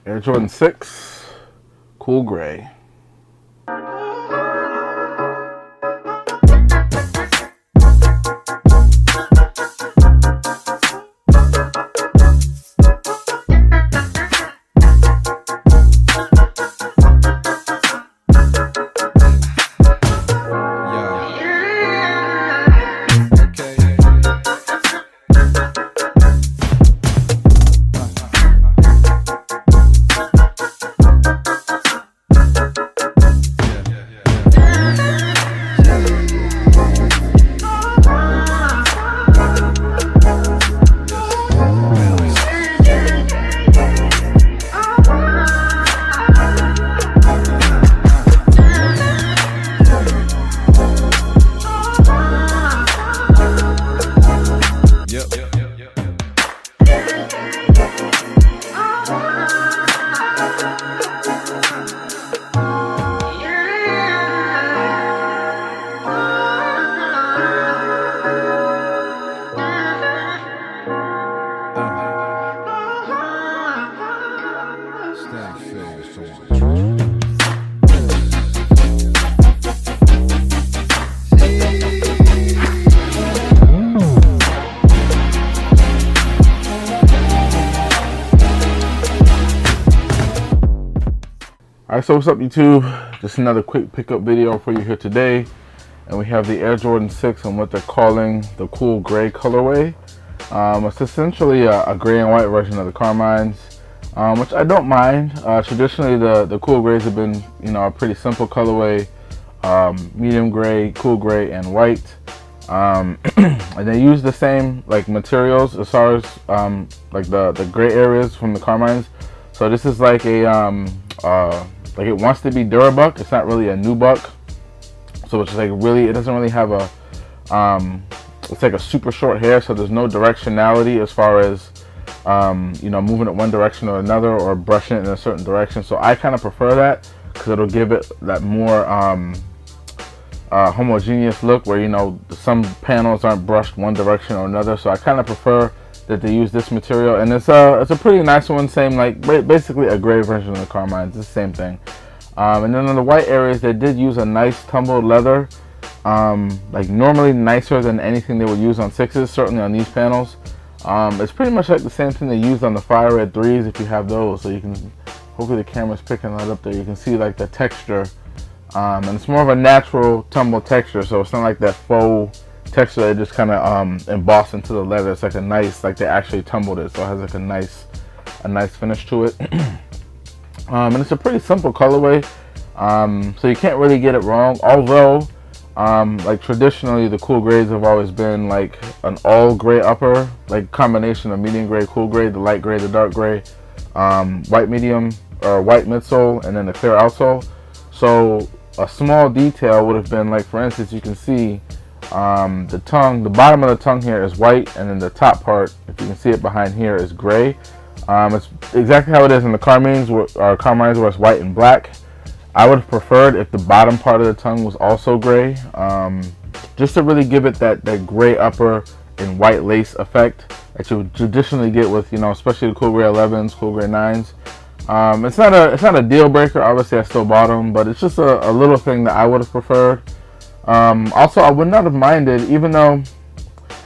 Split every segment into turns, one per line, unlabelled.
Air Jordan 6, cool gray. Alright, so what's up YouTube? Just another quick pickup video for you here today. And we have the Air Jordan 6 and what they're calling the cool gray colorway. It's essentially a gray and white version of the Carmines, which I don't mind. Traditionally the cool grays have been, a pretty simple colorway. Medium gray, cool gray, and white. And they use the same materials as far as the gray areas from the Carmines. So this is like a it wants to be Durabuck. It's not really a nubuck. So it's like it doesn't really have a it's like a super short hair, so there's no directionality as far as moving it one direction or another or brushing it in a certain direction. So I kind of prefer that because it'll give it that more homogeneous look where some panels aren't brushed one direction or another. So I kind of prefer that they use this material, and it's a pretty nice one. Same basically a gray version of the Carmines. It's the same thing. And then on the white areas, they did use a nice tumbled leather, normally nicer than anything they would use on 6s. Certainly on these panels, it's pretty much like the same thing they used on the Fire Red 3s if you have those. So you can, hopefully the camera's picking that up there. You can see like the texture, and it's more of a natural tumbled texture. So it's not like that faux texture that just kind of embossed into the leather. It's like a nice, they actually tumbled it, so it has like a nice finish to it. And it's a pretty simple colorway, so you can't really get it wrong. Although traditionally the cool grays have always been like an all gray upper, combination of medium gray, cool gray, the light gray, the dark gray, white medium or white midsole, and then the clear outsole. So a small detail would have been for instance, you can see the bottom of the tongue here is white, and then the top part, if you can see it behind here, is gray. It's exactly how it is in the Carmines, where it's white and black. I would have preferred if the bottom part of the tongue was also gray, just to really give it that gray upper and white lace effect that you would traditionally get with, especially the cool gray 11s, cool gray 9s. It's not a deal breaker. Obviously I still bought them, but it's just a little thing that I would have preferred. Also, I would not have minded, even though,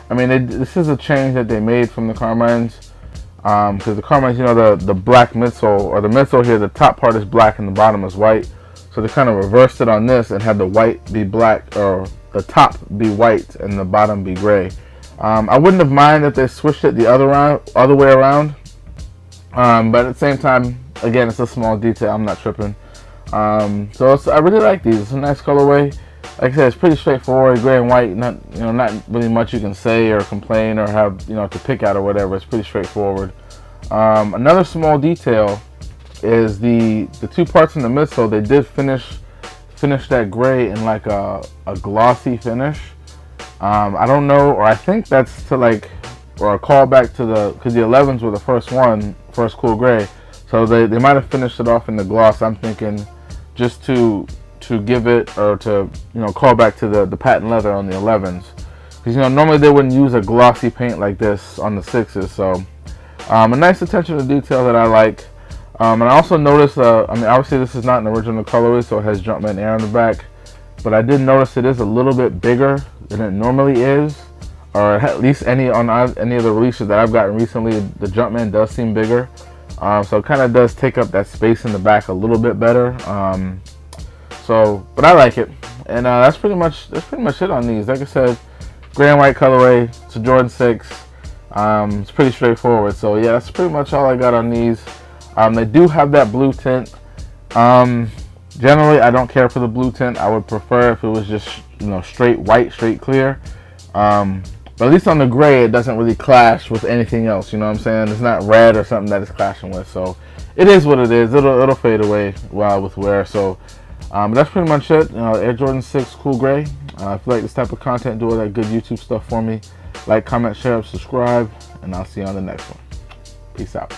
this is a change that they made from the Carmines, because the Carmines, the black midsole, or the midsole here, the top part is black and the bottom is white. So they kind of reversed it on this and had the white be black, or the top be white and the bottom be gray. I wouldn't have minded if they switched it the other way around, but at the same time, again, it's a small detail. I'm not tripping. So I really like these. It's a nice colorway. Like I said, it's pretty straightforward, gray and white. Not really much you can say or complain or have to pick out or whatever. It's pretty straightforward. Another small detail is the two parts in the midsole. They did finish that gray in a glossy finish. I don't know, or I think that's to or a callback to because the 11s were the first cool gray. So they might have finished it off in the gloss. I'm thinking just to give it, or to call back to the patent leather on the 11s, because normally they wouldn't use a glossy paint like this on the 6s. So a nice attention to detail that I like. And I also noticed, I mean, obviously this is not an original colorway, so it has Jumpman Air on the back. But I did notice it is a little bit bigger than it normally is, or at least any of the releases that I've gotten recently. The Jumpman does seem bigger, so it kind of does take up that space in the back a little bit better. But I like it, and that's pretty much it on these. Like I said, gray and white colorway. It's a Jordan 6. It's pretty straightforward. So yeah, that's pretty much all I got on these. They do have that blue tint. Generally, I don't care for the blue tint. I would prefer if it was just, straight white, straight clear. But at least on the gray, it doesn't really clash with anything else. You know what I'm saying? It's not red or something that it's clashing with. So it is what it is. It'll fade away with wear. So but that's pretty much it. Air Jordan 6 Cool Gray. If you like this type of content, do all that good YouTube stuff for me. Like, comment, share, subscribe, and I'll see you on the next one. Peace out.